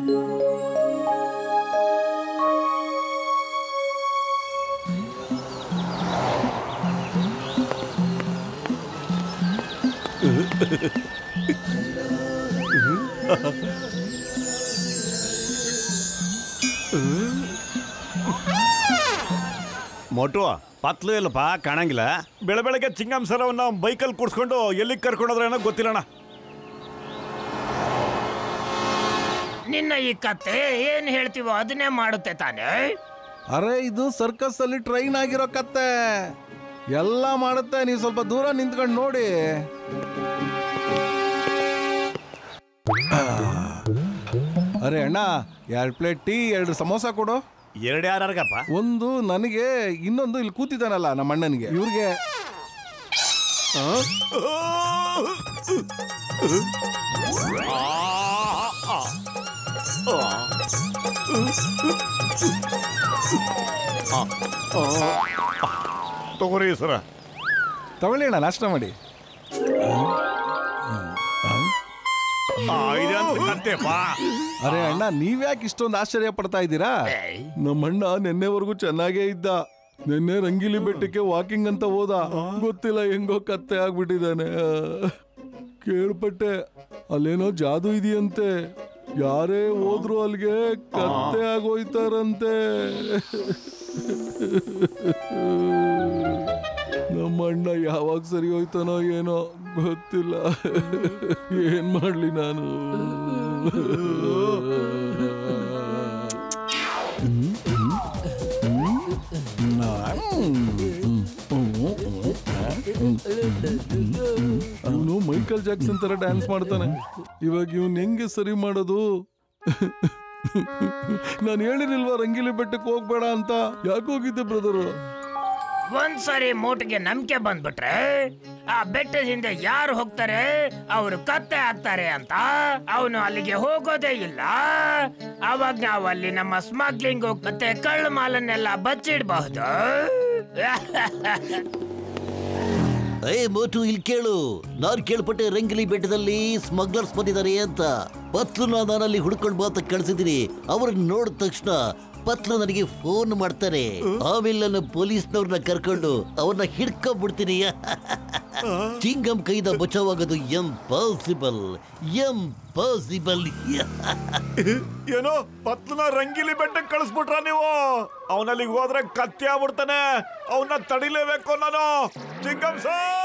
ಮೋಟು ಪತ್ಲು ಇಲ್ಲಪ್ಪ, ಕಾಣಂಗಿಲ್ಲ. ಬೆಳಗ್ಗೆ ಚಿಂಗಂ ಸರವನ್ನ ಬೈಕಲ್ಲಿ ಕೂಡ್ಸ್ಕೊಂಡು ಎಲ್ಲಿಗೆ ಕರ್ಕೊಂಡೋದ್ರೇನೋ ಗೊತ್ತಿಲ್ಲಣ್ಣ. ನಿನ್ನ ಈ ಕತೆ ಏನ್ ಹೇಳ್ತೀವೋ ಅದನ್ನೇ ಮಾಡುತ್ತೆ ತಾನೇ. ಅರೆ ಇದು ಸರ್ಕಸ್ ಅಲ್ಲಿ ಟ್ರೈನ್ ಆಗಿರೋ ಕತ್ತೆ, ಎಲ್ಲ ಮಾಡುತ್ತೆ. ನೀವು ಸ್ವಲ್ಪ ದೂರ ನಿಂತ್ಕೊಂಡು ನೋಡಿ. ಅರೆ ಅಣ್ಣ, 2 ಪ್ಲೇಟ್ ಟೀ, 2 ಸಮೋಸ ಕೊಡು. 2 ಯಾರ್ಯಾರಿಗಪ್ಪ? ಒಂದು ನನಗೆ, ಇನ್ನೊಂದು ಇಲ್ಲಿ ಕೂತಿದ್ದಾನಲ್ಲ ನಮ್ಮ ಅಣ್ಣನಿಗೆ, ಇವ್ರಿಗೆ. ತಗೋರಿ ಸರ, ತಗೊಳ್ಳಿ ಅಣ್ಣ, ನಾಷ್ಟ ಮಾಡಿ. ಅರೆ ಅಣ್ಣ, ನೀವ್ಯಾಕೆ ಇಷ್ಟೊಂದು ಆಶ್ಚರ್ಯ ಪಡ್ತಾ ಇದ್ದೀರಾ? ನಮ್ಮಣ್ಣ ನಿನ್ನೆವರೆಗೂ ಚೆನ್ನಾಗೇ ಇದ್ದ. ನಿನ್ನೆ ರಂಗಿಲಿ ಬೆಟ್ಟಕ್ಕೆ ವಾಕಿಂಗ್ ಅಂತ ಹೋದ. ಗೊತ್ತಿಲ್ಲ ಹೆಂಗೋ ಕತ್ತೆ ಆಗ್ಬಿಟ್ಟಿದ್ದಾನೆ. ಕೇಳ್ಪಟ್ಟೆ ಅಲ್ಲೇನೋ ಜಾದು ಇದೆಯಂತೆ. ಯಾರೇ ಹೋದ್ರು ಅಲ್ಲಿಗೆ ಕತ್ತೆ ಆಗೋಯ್ತಾರಂತೆ. ನಮ್ಮಣ್ಣ ಯಾವಾಗ ಸರಿ ಹೋಯ್ತಾನೋ ಏನೋ ಗೊತ್ತಿಲ್ಲ. ಏನ್ ಮಾಡ್ಲಿ ನಾನು? ಅವನು ಮೈಕಲ್ ಜಾಕ್ಸನ್ ತರ ಡ್ಯಾನ್ಸ್ ಮಾಡ್ತಾನೆ. ಇವಾಗ ಇವನ್ ಹೆಂಗೆ ಸರಿ ಮಾಡೋದು? ನಾನು ಹೇಳಿರ್ಲಿಲ್ವಾ ರಂಗಿಲಿ ಬೆಟ್ಟಕ್ಕೆ ಹೋಗ್ಬೇಡ ಅಂತ? ಯಾಕೆ ಹೋಗಿದ್ದೆ ಬ್ರದರು? ಒಂದ್ಸರಿ ಮೋಟಿಗೆ ನಂಬಿಕೆ ಬಂದ್ಬಿಟ್ರೆ ಆ ಬೆಟ್ಟದ ಹಿಂದೆ ಯಾರು ಹೋಗ್ತಾರೆ ಅವರು ಕತ್ತೆ ಆಗ್ತಾರೆ ಅಂತ ಅವನು ಅಲ್ಲಿಗೆ ಹೋಗೋದೇ ಇಲ್ಲ. ಅವಾಗ ನಾವು ಅಲ್ಲಿ ನಮ್ಮ ಸ್ಮಗ್ಲಿಂಗ್ ಮತ್ತೆ ಕಳ್ಳ ಮಾಲನ್ನೆಲ್ಲ ಬಚ್ಚಿಡಬಹುದು. ಮೋಟು, ಇಲ್ಲಿ ಕೇಳು. ನಾನು ಕೇಳ್ಪಟ್ಟೆ ರಂಗಿಲಿ ಬೆಟ್ಟದಲ್ಲಿ ಸ್ಮಗ್ಲರ್ಸ್ ಬಂದಿದ್ದಾರೆ ಅಂತ. ಪತ್ಲುನ ನಾನಲ್ಲಿ ಹುಡ್ಕೊಂಡು ಬಾ ಅಂತ ಕಳ್ಸಿದೀನಿ. ಅವ್ರನ್ನ ನೋಡಿದ ತಕ್ಷಣ ಪತ್ಲು ನನಗೆ ಫೋನ್ ಮಾಡ್ತಾರೆ. ಆಮೇಲೆ ನಾನು ಪೊಲೀಸ್ನವ್ರನ್ನ ಕರ್ಕೊಂಡು ಅವ್ರನ್ನ ಹಿಡ್ಕೊಂಡ್ಬಿಡ್ತೀನಿ. ಚಿಂಗಂ ಕೈದ ಬಚಾವಾಗೋದು ಎಂಪಾಸಿಬಲ್. ಏನೋ ಪತ್ಲನ ರಂಗಿಲಿ ಬೆಟ್ಟಕ್ಕೆ ಕಳಿಸ್ಬಿಟ್ರ ನೀವು? ಅವನಲ್ಲಿಗೆ ಹೋದ್ರೆ ಕತ್ತಿ ಆಗ್ಬಿಡ್ತಾನೆ. ಅವನ್ನ ತಡಿಲೇಬೇಕು ನಾನು. ಚಿಂಗಂ ಸರ್,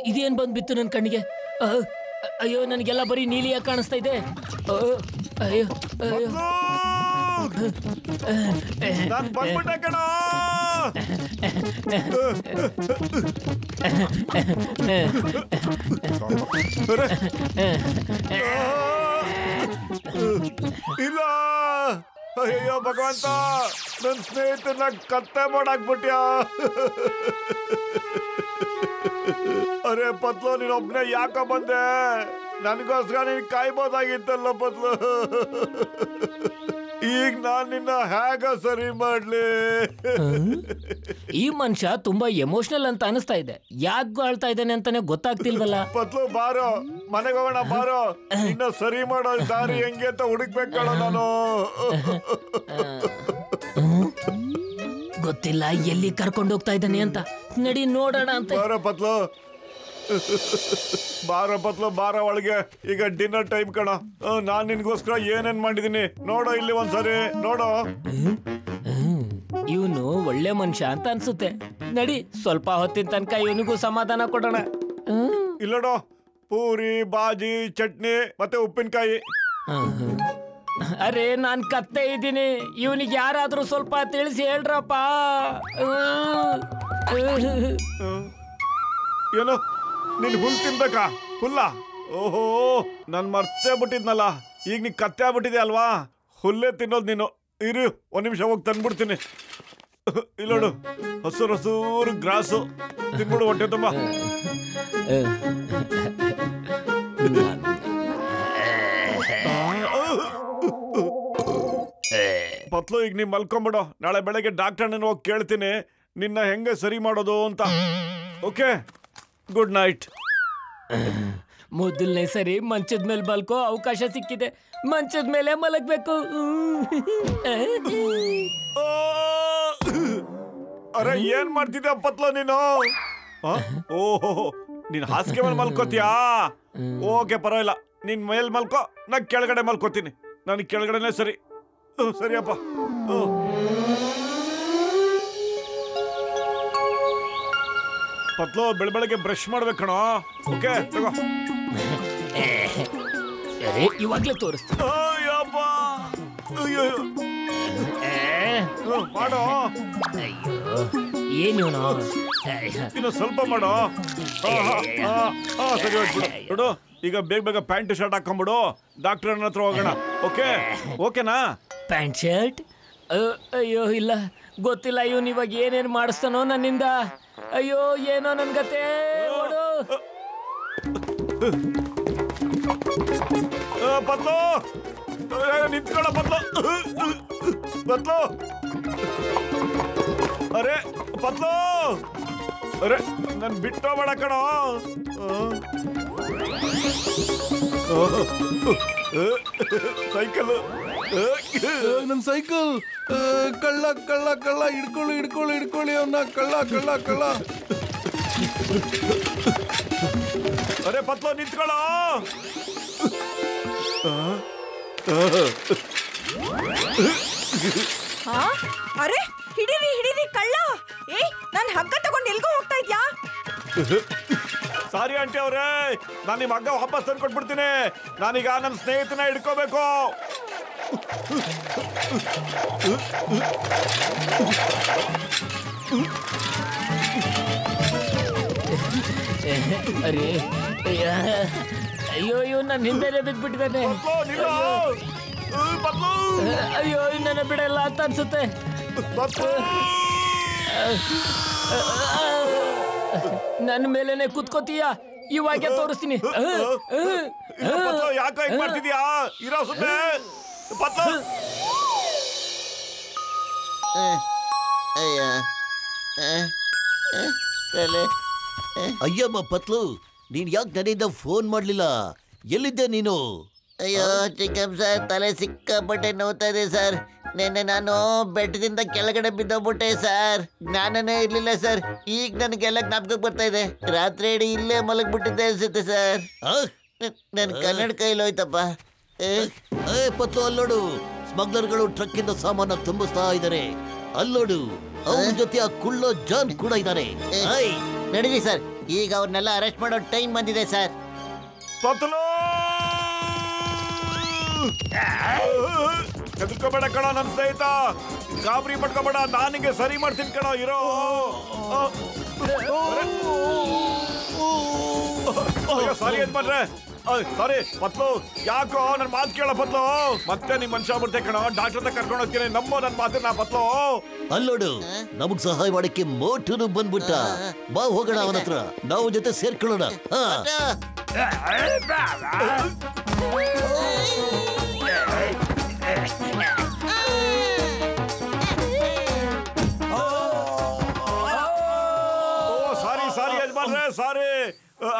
ಇದೇನ್ ಬಂದ್ಬಿತ್ತು ನನ್ನ ಕಣ್ಣಿಗೆ? ಅಯ್ಯೋ, ನನಗೆಲ್ಲ ಬರೀ ನೀಲಿಯಾಗಿ ಕಾಣಿಸ್ತಾ ಇದೆ. ಅಯ್ಯೋ ಅಯ್ಯೋ, ಬಂದ್ಬಿಟ್ಟೆ ಕಣ. ಇಲ್ಲ, ಅಯ್ಯೋ ಭಗವಂತ, ನನ್ನ ಸ್ನೇಹಿತನ ಕತ್ತೆ ಮಾಡಾಕ್ಬಿಟ್ಯಾ. ಅರೆ ಪತ್ಲು, ನೀನೊಬ್ನೇ ಯಾಕ ಬಂದೆ? ನನಗೋಸ್ಕರ ನೀನ್ ಕಾಯ್ಬೋದಾಗಿತ್ತಲ್ಲ ಪತ್ಲು. ಈಗ ನಾನ್ ನಿನ್ನ ಹೇಗ ಸರಿ ಮಾಡ್ಲಿ? ಈ ಮನುಷ್ಯ ತುಂಬಾ ಎಮೋಷನಲ್ ಅಂತ ಅನಿಸ್ತಾ ಇದೆ. ಯಾಕೆ ಆಳ್ತಾ ಇದ್ದಾನೆ ಅಂತಾನೆ ಗೊತ್ತಾಗ್ತಿಲ್ವಲ್ಲ. ಪತ್ಲು ಬಾರೋ, ಮನೆಗೆ ಹೋಗೋಣ ಬಾರೋ. ಇನ್ನ ಸರಿ ಮಾಡೋ ದಾರಿ ಹೆಂಗೆ ಅಂತ ಹುಡುಕ್ಬೇಕಲ್ಲ ನಾನು. ಗೊತ್ತಿಲ್ಲ ಎಲ್ಲಿ ಕರ್ಕೊಂಡು ಹೋಗ್ತಾ ಇದ್ದಾನೆ ಅಂತ. ನಡಿ ನೋಡೋಣ ಅಂತ. ಬಾರೋ ಪತ್ಲು, ಬಾರೋ ಪತ್ಲು, ಬಾರೋ ಒಳಗೆ. ಈಗ ಡಿನ್ನರ್ ಟೈಮ್ ಕಣ. ನಾನ್ ನಿನ್ಗೋಸ್ಕರ ಏನೇನ್ ಮಾಡಿದೀನಿ ನೋಡೋ. ಇಲ್ಲಿ ಒಂದ್ಸರಿ ನೋಡೋ. ಇವನು ಒಳ್ಳೆ ಮನುಷ್ಯ ಅಂತ ಅನ್ಸುತ್ತೆ. ನಡಿ, ಸ್ವಲ್ಪ ಹೊತ್ತಿನ ತನಕ ಇವನಿಗೂ ಸಮಾಧಾನ ಕೊಡೋಣ. ಇಲ್ಲಡೋ, ಪೂರಿ, ಬಾಜಿ, ಚಟ್ನಿ ಮತ್ತೆ ಉಪ್ಪಿನಕಾಯಿ. ಅರೆ ನಾನ್ ಕತ್ತೆ ಇದ್ದೀನಿ, ಇವನಿಗೆ ಯಾರಾದ್ರೂ ಸ್ವಲ್ಪ ತಿಳಿಸಿ ಹೇಳ್ರಪ್ಪ. ಏನೋ ನೀನ್ ಹುಲ್ ತಿನ್ಬೇಕಾ? ಹುಲ್ಲ? ಓಹೋ, ನನ್ ಮರ್ತೇ ಬಿಟ್ಟಿದ್ನಲ್ಲ. ಈಗ ನೀ ಕತ್ತೆ ಆಗ್ಬಿಟ್ಟಿದೆ ಅಲ್ವಾ? ಹುಲ್ಲೇ ತಿನ್ನೋದು ನೀನು. ಇರು, ಒಂದ್ ನಿಮಿಷ ಹೋಗಿ ತಂದ್ಬಿಡ್ತೀನಿ. ಇಲ್ಲೋಡು, ಹಸುರು ಹಸೂರು ಗ್ರಾಸು ತಿನ್ಬಿಡು ಹೊಟ್ಟೆ ತುಂಬ. ಪತ್ಲು, ಈಗ ನೀ ಮಲ್ಕೊಂಬಿಡು. ನಾಳೆ ಬೆಳಗ್ಗೆ ಡಾಕ್ಟರ್ ಹೋಗಿ ಕೇಳ್ತೀನಿ ನಿನ್ನ ಹೆಂಗೆ ಸರಿ ಮಾಡೋದು ಅಂತ. Okay, good night. ಮೊದಲನೇ ಸರಿ ಮಂಚದ ಮೇಲೆ ಬಲ್ಕೋ ಅವಕಾಶ ಸಿಕ್ಕಿದೆ. ಮಂಚದ ಮೇಲೆ ಮಲಗ್ಬೇಕು. ಅರೆ ಏನ್ ಮಾಡ್ತಿದ್ದೆ ಪತ್ಲು ನೀನು? ಓಹೋ, ನೀನ್ ಹಾಸಿಗೆ ಮೇಲೆ ಮಲ್ಕೋತೀಯಾ? ಓಕೆ, ಪರವಾಗಿಲ್ಲ. ನೀನ್ ಮೇಲ್ ಮಲ್ಕೋ, ನಾ ಕೆಳಗಡೆ ಮಲ್ಕೋತೀನಿ. ನನಗೆ ಕೆಳಗಡೆನೆ ಸರಿ. ಸರಿಯಪ್ಪ. ಪತ್ಲು, ಬೆಳಗ್ಗೆ ಬ್ರಷ್ ಮಾಡ್ಬೇಕಣೋ. ಓಕೆ, ತಗೋ. ಇವಾಗ್ಲೇ ತೋರಿಸ್ತೀನಿ. ಮಾಡೋ. ಏನು ಇನ್ನು ಸ್ವಲ್ಪ ಮಾಡೋ. ಸರಿ, ಹೋಗ್ಬಿಡು. ನೋಡು, ಈಗ ಬೇಗ ಪ್ಯಾಂಟ್ ಶರ್ಟ್ ಹಾಕೊಂಡ್ಬಿಡು. ಡಾಕ್ಟರ್ ಹತ್ರ ಹೋಗೋಣ. ಓಕೆ, ಓಕೆನಾ? Pant shirt? ಅಯ್ಯೋ ಇಲ್ಲ, ಗೊತ್ತಿಲ್ಲ ಇವನು ಇವಾಗ ಏನೇನು ಮಾಡಿಸ್ತಾನೋ ನನ್ನಿಂದ. ಅಯ್ಯೋ ಏನೋ ನನ್ಗತೆ. ಪತ್ಲು, ನಿಂತ್ಕೊಳ್ಳ ಪತ್ಲು. ಪತ್ಲು, ಅರೆ ಪತ್ಲು, ಅರೆ ನನ್ ಬಿಟ್ಟೋಬೇಡ ಕಣೋ. ಸೈಕಲ್, ನನ್ ಸೈಕಲ್. ಕಳ್ಳ ಕಳ್ಳ ಕಳ್ಳ, ಹಿಡ್ಕೊಳ್ಳಿ ಹಿಡ್ಕೊಳ್ಳಿ ಹಿಡ್ಕೊಳ್ಳಿ ಅವನ್ನ. ಕಳ್ಳ ಕಳ್ಳ ಕಳ್ಳ. ಅರೆ ಪತ್ಲು, ನಿಂತ್ಕೊಳ್ಳೋ. ಅರೆ ಹಿಡೀರಿ ಹಿಡೀರಿ ಕಳ್ಳ. ನಾನು ಹಗ್ಗ ತಗೊಂಡು ಎಲ್ಗೋ ಹೋಗ್ತಾ ಇದ್ಯಾ? ಸಾರಿ ಆಂಟಿ ಅವ್ರೆ, ನಾನು ನಿಮ್ಮ ಹಗ್ಗ ವಾಪಸ್ ತಂದು ಕೊಟ್ಬಿಡ್ತೀನಿ. ನಾನೀಗ ನನ್ನ ಸ್ನೇಹಿತನ ಹಿಡ್ಕೋಬೇಕು. ಅರೆ ಅಯ್ಯೋ ಇವ್ ನನ್ನ ಹಿಂದೆನೆ ಬಿದ್ಬಿಟ್ಟಿದ್ದಾನೆ. ಅಯ್ಯೋ ನನ್ನ ಬಿಡಲ್ಲ ಅಂತ ಅನ್ಸುತ್ತೆ. ನನ್ನ ಮೇಲೇನೆ ಕುತ್ಕೋತೀಯ? ಇವಾಗೆ ತೋರಿಸ್ತೀನಿ. ಯಾಕೆ ಹಿಂಗ್ ಮಾಡ್ತಿದ್ಯಾ? ಇರೋ ಸುಮ್ಮನೆ ಪತ್ಲು. ಅಯ್ಯಮ್ಮ ಪತ್ಲು, ನೀನ್ ಯಾಕೆ ನನ್ನಿಂದ ಫೋನ್ ಮಾಡ್ಲಿಲ್ಲ? ಎಲ್ಲಿದ್ದೆ ನೀನು? ಅಯ್ಯೋ ಚಿಕ್ಕಪ್ಪ ಸರ್, ತಲೆ ಸಿಕ್ಕಾಪಟ್ಟೆ ನೋವ್ತಾ ಇದೆ ಸರ್. ನಿನ್ನೆ ನಾನು ಬೆಟ್ಟದಿಂದ ಕೆಳಗಡೆ ಬಿದ್ದೋಗ್ಬಿಟ್ಟೆ ಸರ್. ಜ್ಞಾನನೇ ಇರ್ಲಿಲ್ಲ ಸರ್. ಈಗ ನನಗೆಲ್ಲ ಜ್ಞಾಪಕಕ್ಕೆ ಬರ್ತಾ ಇದೆ. ರಾತ್ರಿ ಇಡೀ ಇಲ್ಲೇ ಮಲಗ್ಬಿಟ್ಟಿದ್ದೆ ಅನ್ಸುತ್ತೆ ಸರ್. ನನ್ ಕನ್ನಡ ಕೈಲಿ ಹೋಯ್ತಪ್ಪ. ಪತ್ಲು, ಅಲ್ಲೋಡು, ಸ್ಮಗ್ಲರ್ಗಳು ಟ್ರಕ್ ಇಂದ ಸಾಮಾನ ತುಂಬಿಸ್ತಾ ಇದ್ದಾರೆ. ಅಲ್ಲೋಡು, ಅವ್ರ ಜೊತೆ ಆ ಕುಳ್ಳೋ ಜಾನ್ ಕೂಡ ಇದ್ದಾರೆ. ನಡೀರಿ ಸರ್, ಈಗ ಅವ್ರನ್ನೆಲ್ಲ ಅರೆಸ್ಟ್ ಮಾಡೋ ಟೈಮ್ ಬಂದಿದೆ ಸರ್. ಪತ್ಲು, ಹೆದರ್ಕೋಬೇಡ ಕಣ ನನ್ನ ಸ್ನೇಹಿತ. ಗಾಬರಿ ಪಡ್ಕೋಬೇಡ, ನಾನಿಗೆ ಸರಿ ಮಾಡ್ತೀನಿ ಕಣ. ಇರೋ ಸಾರಿ ಏನ್ ಮಾಡ್ರೆ? ಸಾರಿ ಪತ್ಲು, ಯಾಕೋ ನನ್ ಮಾತು ಕೇಳ ಪತ್ಲು. ಮತ್ತೆ ನಿಮ್ ಮನುಷ್ಯ ಬಿಡ್ತೆ ಕಣ. ಡಾಕ್ಟರ್ ಹತ್ರ ಕರ್ಕೊಂಡು ಹೋಗ್ತೀನಿ. ನಮ್ಮೋ ನನ್ ಮಾತನ್ನ ಪತ್ಲು. ಅಲ್ಲೋಡು, ನಮಗ್ ಸಹಾಯ ಮಾಡಕ್ಕೆ ಮೋಟನು ಬಂದ್ಬಿಟ್ಟ. ಬಾ ಹೋಗೋಣ ಅವನ ಹತ್ರ, ನಾವು ಜೊತೆ ಸೇರ್ಕೊಳ್ಳೋಣ. ಸಾರಿ ಯಜಮಾನ್ರೆ, ಸಾರಿ.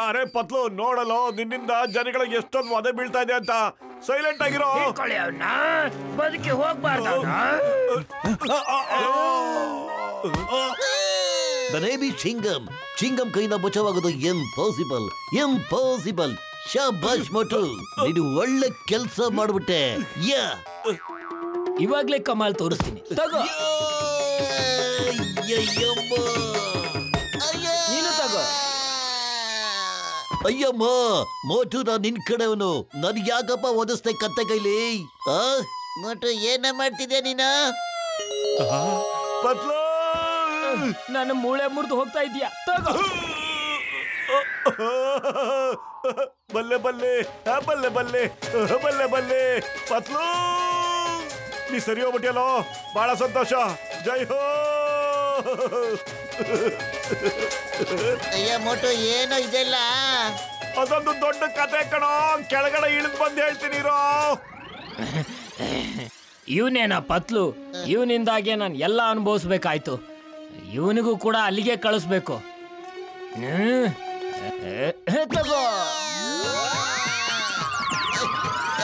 ಅರೆ ಪತ್ಲು, ನೋಡಲು ನಿನ್ನಿಂದ ಜನಗಳಿಗೆ ಎಷ್ಟೊಂದು ವಧೆ ಬೀಳ್ತಾ ಇದೆ ಅಂತ. ಸೈಲೆಂಟ್ ಆಗಿರೋ. ಬದುಕಿ ಹೋಗ್ಬಾರ್ದು. ಬನೇಬಿ ಚಿಂಗಮ್. ಚಿಂಗಮ್ ಕೈಯಿಂದ ಬಚಾವಾಗೋದು ಇಂಪಾಸಿಬಲ್, ಇಂಪಾಸಿಬಲ್. ಶಾಬಾಷ್ ಮೋಟು, ನೀನು ಒಳ್ಳೆ ಕೆಲಸ ಮಾಡ್ಬಿಟ್ಟೆ. ಇವಾಗ್ಲೇ ಕಮಾಲ್ ತೋರಿಸ್ತೀನಿ, ತಗೋ. ನೀನು ತಗೋ. ಅಯ್ಯಮ್ಮ ಮೋಟು ನಾನ್ ನಿನ್ ಕಡೆವನು ನನ್ ಯಾಕಪ್ಪ ಓದಿಸ್ತೆ ಕತ್ತೆ ಕೈಲಿ ಮೋಟು ಏನ ಮಾಡ್ತಿದ್ಯಾ ನೀನು? ಪತ್ಲು ನನ್ನ ಮೂಳೆ ಮುರಿದು ಹೋಗ್ತಾ ಇದೀಯಾ? ತಗೋ. ಬಲ್ಲೆ ಬಲ್ಲೆ ಬಲ್ಲೆ ಬಲ್ಲೆ ಬಲ್ಲೆ ಬಲ್ಲೆ ಪತ್ಲು ನೀ ಸರಿ ಹೋಗ್ಬಿಟ್ಟಿಯಲ್ಲೋ, ಬಹಳ ಸಂತೋಷ. ಜೈ ಹೋ. ಅಯ್ಯ ಮೋಟು ಏನೋ ಇದೆಲ್ಲ? ಅದೊಂದು ದೊಡ್ಡ ಕತೆ ಕಣೋ, ಕೆಳಗಡೆ ಇಳಿದು ಬಂದು ಹೇಳ್ತೀನಿ ಇರೋ. ಇವನೇನ ಪತ್ಲು? ಇವನಿಂದಾಗೆ ನಾನು ಎಲ್ಲ ಅನುಭವಿಸ್ಬೇಕಾಯ್ತು. ಇವನಿಗೂ ಕೂಡ ಅಲ್ಲಿಗೆ ಕಳಿಸ್ಬೇಕು. ತಗೋ.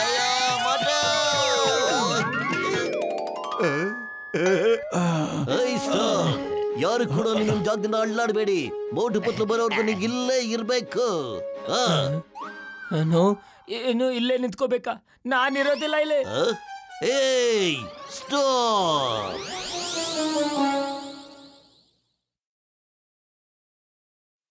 ಅಯ್ಯೋ ಮೋಟು! ಯಾರು ಕೂಡ ನಿಮ್ ಜಾಗದಿಂದ ಅಳ್ಳಾಡ್ಬೇಡಿ. ಮೋಟು ಪತ್ಲು ಬರೋರ್ಗು ನೀವು ಇಲ್ಲೇ ಇರ್ಬೇಕು. ಏನು ಇಲ್ಲೇ ನಿಂತ್ಕೋಬೇಕಾ? ನಾನಿರೋದಿಲ್ಲ ಇಲ್ಲೇ. ಏಯ್ ಸ್ಟಾಪ್!